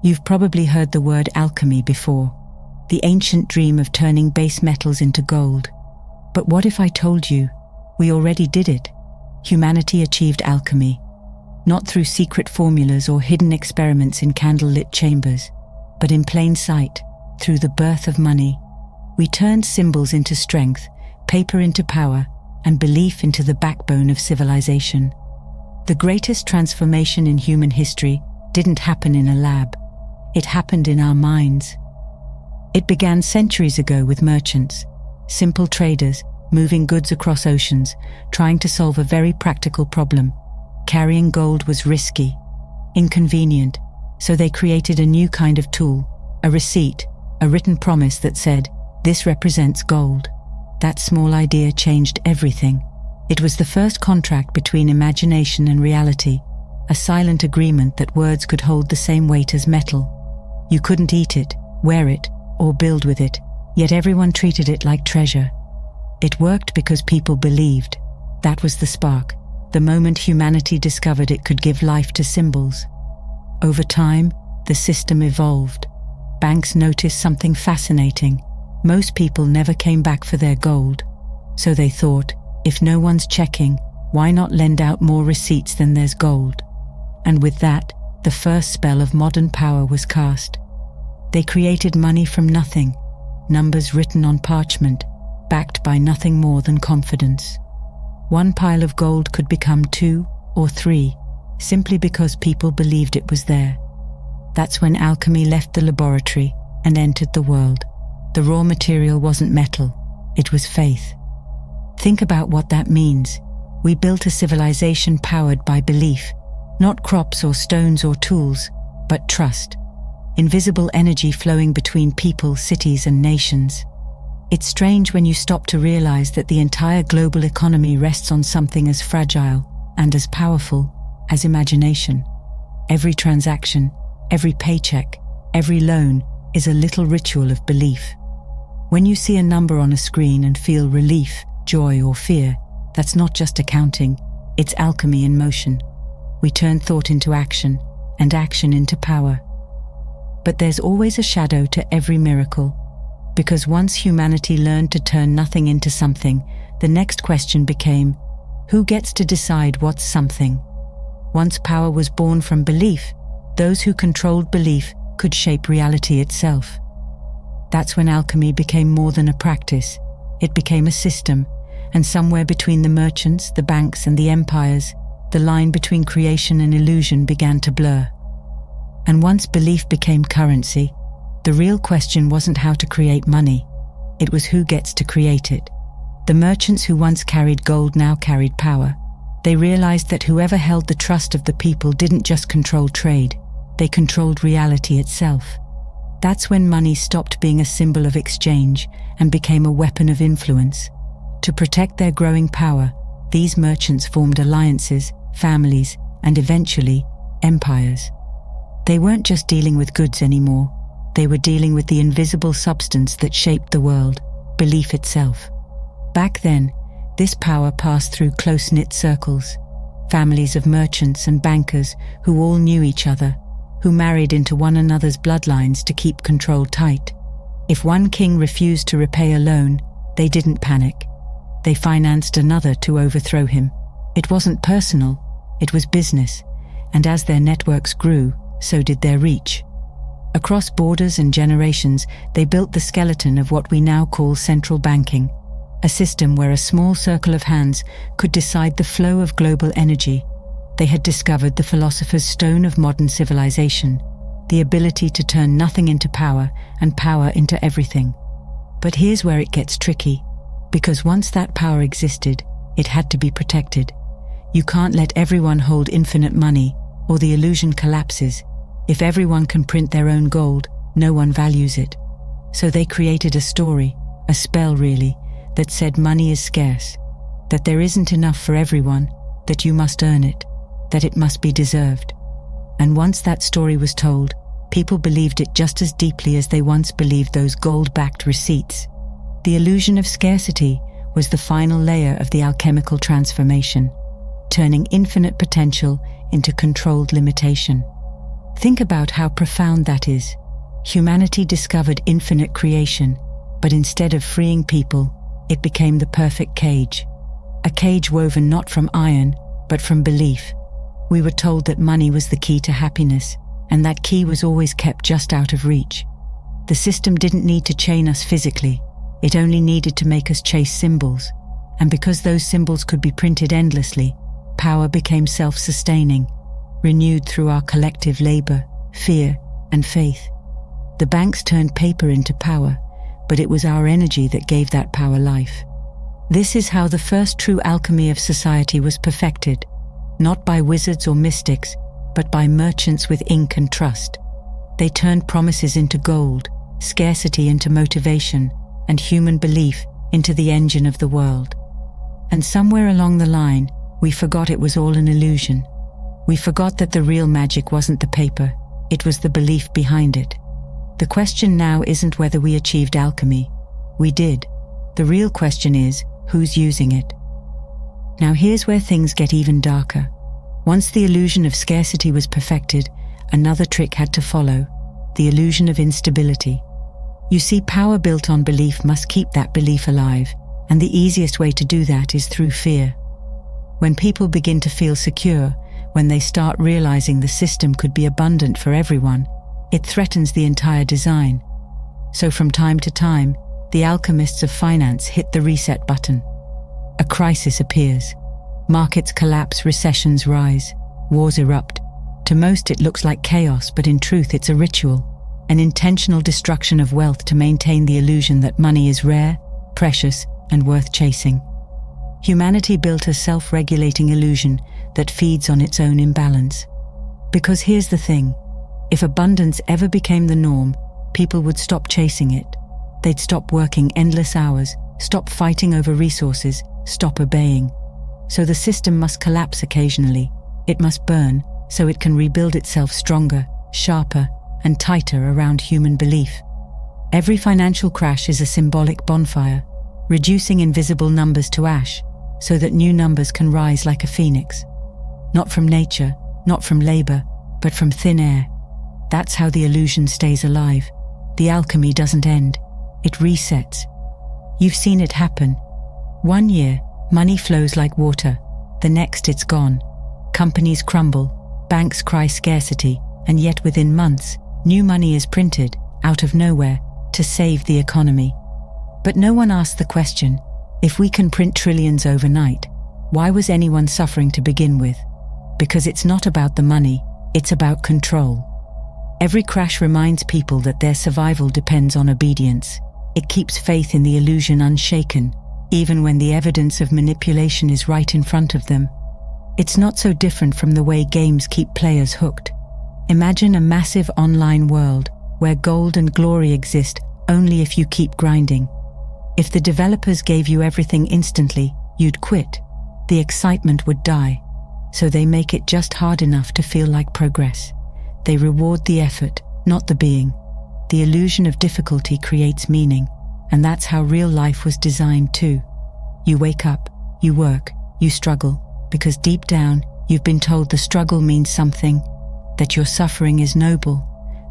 You've probably heard the word alchemy before, the ancient dream of turning base metals into gold. But what if I told you, we already did it? Humanity achieved alchemy, not through secret formulas or hidden experiments in candlelit chambers, but in plain sight, through the birth of money. We turned symbols into strength, paper into power, and belief into the backbone of civilization. The greatest transformation in human history didn't happen in a lab. It happened in our minds. It began centuries ago with merchants, simple traders, moving goods across oceans, trying to solve a very practical problem. Carrying gold was risky, inconvenient, so they created a new kind of tool, a receipt, a written promise that said, "This represents gold." That small idea changed everything. It was the first contract between imagination and reality, a silent agreement that words could hold the same weight as metal. You couldn't eat it, wear it, or build with it, yet everyone treated it like treasure. It worked because people believed. That was the spark, the moment humanity discovered it could give life to symbols. Over time, the system evolved. Banks noticed something fascinating. Most people never came back for their gold. So they thought, if no one's checking, why not lend out more receipts than there's gold? And with that, the first spell of modern power was cast. They created money from nothing, numbers written on parchment, backed by nothing more than confidence. One pile of gold could become 2 or 3, simply because people believed it was there. That's when alchemy left the laboratory and entered the world. The raw material wasn't metal, it was faith. Think about what that means. We built a civilization powered by belief, not crops or stones or tools, but trust. Invisible energy flowing between people, cities, and nations. It's strange when you stop to realize that the entire global economy rests on something as fragile and as powerful as imagination. Every transaction, every paycheck, every loan is a little ritual of belief. When you see a number on a screen and feel relief, joy, or fear, that's not just accounting, it's alchemy in motion. We turn thought into action, and action into power. But there's always a shadow to every miracle, because once humanity learned to turn nothing into something, the next question became, who gets to decide what's something? Once power was born from belief, those who controlled belief could shape reality itself. That's when alchemy became more than a practice. It became a system, and somewhere between the merchants, the banks, and the empires, the line between creation and illusion began to blur. And once belief became currency, the real question wasn't how to create money, it was who gets to create it. The merchants who once carried gold now carried power. They realized that whoever held the trust of the people didn't just control trade, they controlled reality itself. That's when money stopped being a symbol of exchange and became a weapon of influence. To protect their growing power, these merchants formed alliances, families, and eventually, empires. They weren't just dealing with goods anymore, they were dealing with the invisible substance that shaped the world, belief itself. Back then, this power passed through close-knit circles, families of merchants and bankers who all knew each other, who married into one another's bloodlines to keep control tight. If one king refused to repay a loan, they didn't panic. They financed another to overthrow him. It wasn't personal, it was business, and as their networks grew, so did their reach. Across borders and generations, they built the skeleton of what we now call central banking, a system where a small circle of hands could decide the flow of global energy. They had discovered the philosopher's stone of modern civilization, the ability to turn nothing into power and power into everything. But here's where it gets tricky, because once that power existed, it had to be protected. You can't let everyone hold infinite money, or the illusion collapses. If everyone can print their own gold, no one values it. So they created a story, a spell really, that said money is scarce, that there isn't enough for everyone, that you must earn it, that it must be deserved. And once that story was told, people believed it just as deeply as they once believed those gold-backed receipts. The illusion of scarcity was the final layer of the alchemical transformation, turning infinite potential into controlled limitation. Think about how profound that is. Humanity discovered infinite creation, but instead of freeing people, it became the perfect cage. A cage woven not from iron, but from belief. We were told that money was the key to happiness, and that key was always kept just out of reach. The system didn't need to chain us physically, it only needed to make us chase symbols. And because those symbols could be printed endlessly, power became self-sustaining, renewed through our collective labor, fear, and faith. The banks turned paper into power, but it was our energy that gave that power life. This is how the first true alchemy of society was perfected, not by wizards or mystics, but by merchants with ink and trust. They turned promises into gold, scarcity into motivation, and human belief into the engine of the world. And somewhere along the line, we forgot it was all an illusion. We forgot that the real magic wasn't the paper, it was the belief behind it. The question now isn't whether we achieved alchemy. We did. The real question is, who's using it? Now here's where things get even darker. Once the illusion of scarcity was perfected, another trick had to follow, the illusion of instability. You see, power built on belief must keep that belief alive, and the easiest way to do that is through fear. When people begin to feel secure, when they start realizing the system could be abundant for everyone, it threatens the entire design. So from time to time, the alchemists of finance hit the reset button. A crisis appears. Markets collapse, recessions rise, wars erupt. To most it looks like chaos, but in truth it's a ritual, an intentional destruction of wealth to maintain the illusion that money is rare, precious, and worth chasing. Humanity built a self-regulating illusion that feeds on its own imbalance. Because here's the thing, if abundance ever became the norm, people would stop chasing it. They'd stop working endless hours, stop fighting over resources, stop obeying. So the system must collapse occasionally. It must burn, so it can rebuild itself stronger, sharper, and tighter around human belief. Every financial crash is a symbolic bonfire, reducing invisible numbers to ash, so that new numbers can rise like a phoenix. Not from nature, not from labor, but from thin air. That's how the illusion stays alive. The alchemy doesn't end. It resets. You've seen it happen. One year, money flows like water. The next, it's gone. Companies crumble, banks cry scarcity, and yet within months, new money is printed, out of nowhere, to save the economy. But no one asked the question, if we can print trillions overnight, why was anyone suffering to begin with? Because it's not about the money, it's about control. Every crash reminds people that their survival depends on obedience. It keeps faith in the illusion unshaken, even when the evidence of manipulation is right in front of them. It's not so different from the way games keep players hooked. Imagine a massive online world where gold and glory exist only if you keep grinding. If the developers gave you everything instantly, you'd quit. The excitement would die. So they make it just hard enough to feel like progress. They reward the effort, not the being. The illusion of difficulty creates meaning, and that's how real life was designed too. You wake up, you work, you struggle, because deep down, you've been told the struggle means something, that your suffering is noble,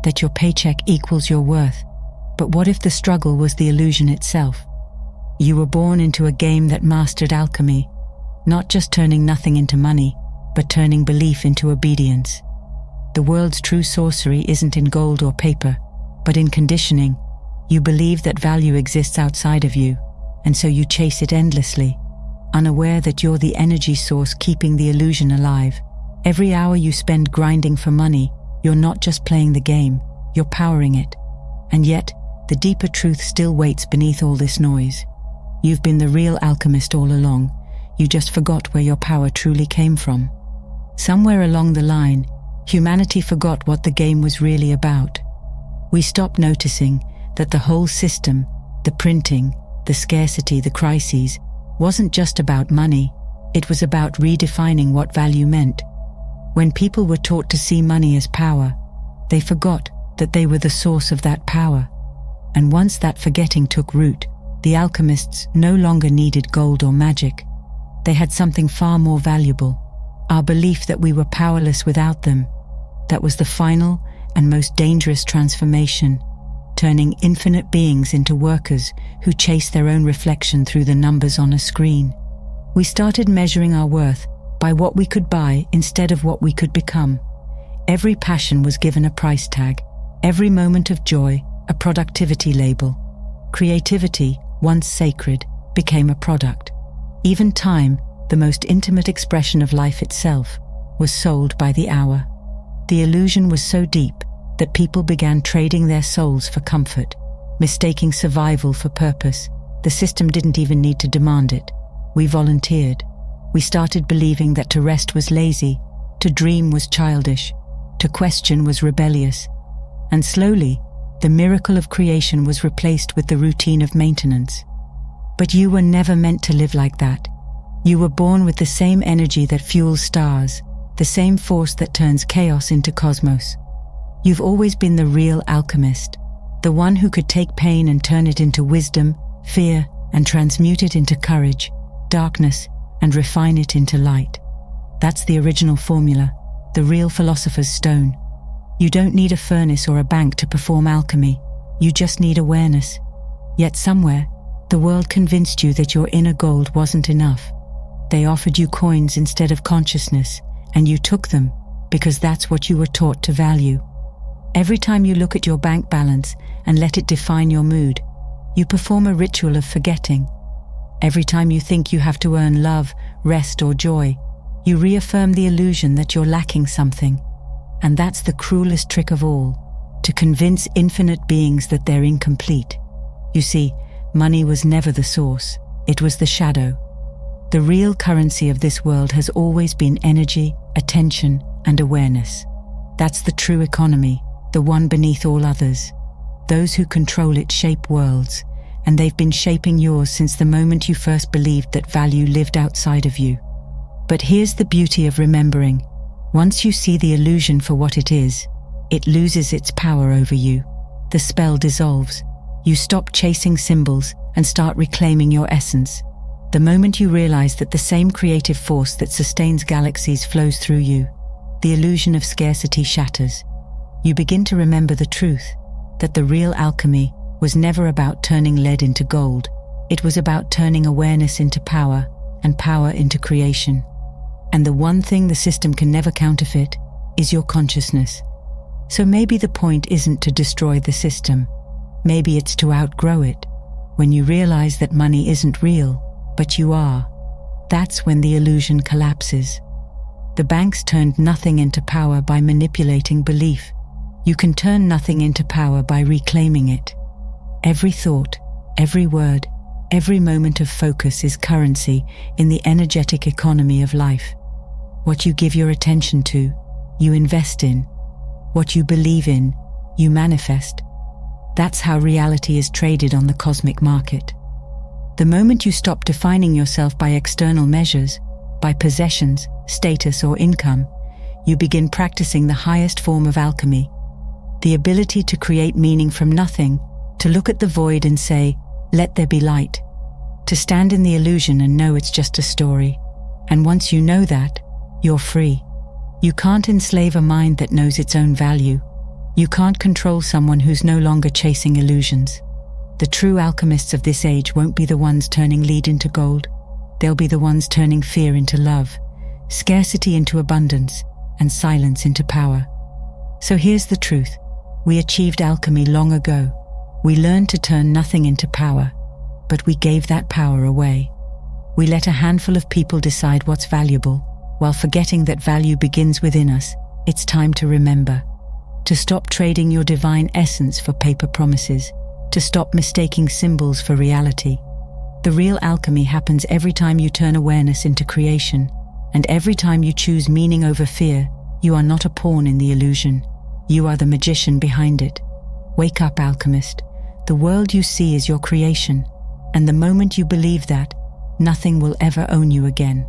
that your paycheck equals your worth. But what if the struggle was the illusion itself? You were born into a game that mastered alchemy, not just turning nothing into money, but turning belief into obedience. The world's true sorcery isn't in gold or paper, but in conditioning. You believe that value exists outside of you, and so you chase it endlessly, unaware that you're the energy source keeping the illusion alive. Every hour you spend grinding for money, you're not just playing the game, you're powering it. And yet, the deeper truth still waits beneath all this noise. You've been the real alchemist all along, you just forgot where your power truly came from. Somewhere along the line, humanity forgot what the game was really about. We stopped noticing that the whole system, the printing, the scarcity, the crises, wasn't just about money, it was about redefining what value meant. When people were taught to see money as power, they forgot that they were the source of that power. And once that forgetting took root, the alchemists no longer needed gold or magic. They had something far more valuable, our belief that we were powerless without them. That was the final and most dangerous transformation, turning infinite beings into workers who chase their own reflection through the numbers on a screen. We started measuring our worth by what we could buy instead of what we could become. Every passion was given a price tag, every moment of joy a productivity label. Creativity, once sacred, became a product. Even time, the most intimate expression of life itself, was sold by the hour. The illusion was so deep that people began trading their souls for comfort, mistaking survival for purpose. The system didn't even need to demand it. We volunteered. We started believing that to rest was lazy, to dream was childish, to question was rebellious. And slowly, the miracle of creation was replaced with the routine of maintenance. But you were never meant to live like that. You were born with the same energy that fuels stars, the same force that turns chaos into cosmos. You've always been the real alchemist, the one who could take pain and turn it into wisdom, fear, and transmute it into courage, darkness, and refine it into light. That's the original formula, the real philosopher's stone. You don't need a furnace or a bank to perform alchemy. You just need awareness. Yet somewhere, the world convinced you that your inner gold wasn't enough. They offered you coins instead of consciousness, and you took them because that's what you were taught to value. Every time you look at your bank balance and let it define your mood, you perform a ritual of forgetting. Every time you think you have to earn love, rest, or joy, you reaffirm the illusion that you're lacking something. And that's the cruelest trick of all, to convince infinite beings that they're incomplete. You see, money was never the source, it was the shadow. The real currency of this world has always been energy, attention, and awareness. That's the true economy, the one beneath all others. Those who control it shape worlds, and they've been shaping yours since the moment you first believed that value lived outside of you. But here's the beauty of remembering. Once you see the illusion for what it is, it loses its power over you. The spell dissolves. You stop chasing symbols and start reclaiming your essence. The moment you realize that the same creative force that sustains galaxies flows through you, the illusion of scarcity shatters. You begin to remember the truth, that the real alchemy was never about turning lead into gold. It was about turning awareness into power and power into creation. And the one thing the system can never counterfeit is your consciousness. So maybe the point isn't to destroy the system. Maybe it's to outgrow it. When you realize that money isn't real, but you are, that's when the illusion collapses. The banks turned nothing into power by manipulating belief. You can turn nothing into power by reclaiming it. Every thought, every word, every moment of focus is currency in the energetic economy of life. What you give your attention to, you invest in. What you believe in, you manifest. That's how reality is traded on the cosmic market. The moment you stop defining yourself by external measures, by possessions, status, or income, you begin practicing the highest form of alchemy. The ability to create meaning from nothing, to look at the void and say, "Let there be light." To stand in the illusion and know it's just a story. And once you know that, you're free. You can't enslave a mind that knows its own value. You can't control someone who's no longer chasing illusions. The true alchemists of this age won't be the ones turning lead into gold. They'll be the ones turning fear into love, scarcity into abundance, and silence into power. So here's the truth. We achieved alchemy long ago. We learned to turn nothing into power, but we gave that power away. We let a handful of people decide what's valuable, while forgetting that value begins within us. It's time to remember. To stop trading your divine essence for paper promises. To stop mistaking symbols for reality. The real alchemy happens every time you turn awareness into creation, and every time you choose meaning over fear. You are not a pawn in the illusion. You are the magician behind it. Wake up, alchemist. The world you see is your creation, and the moment you believe that, nothing will ever own you again.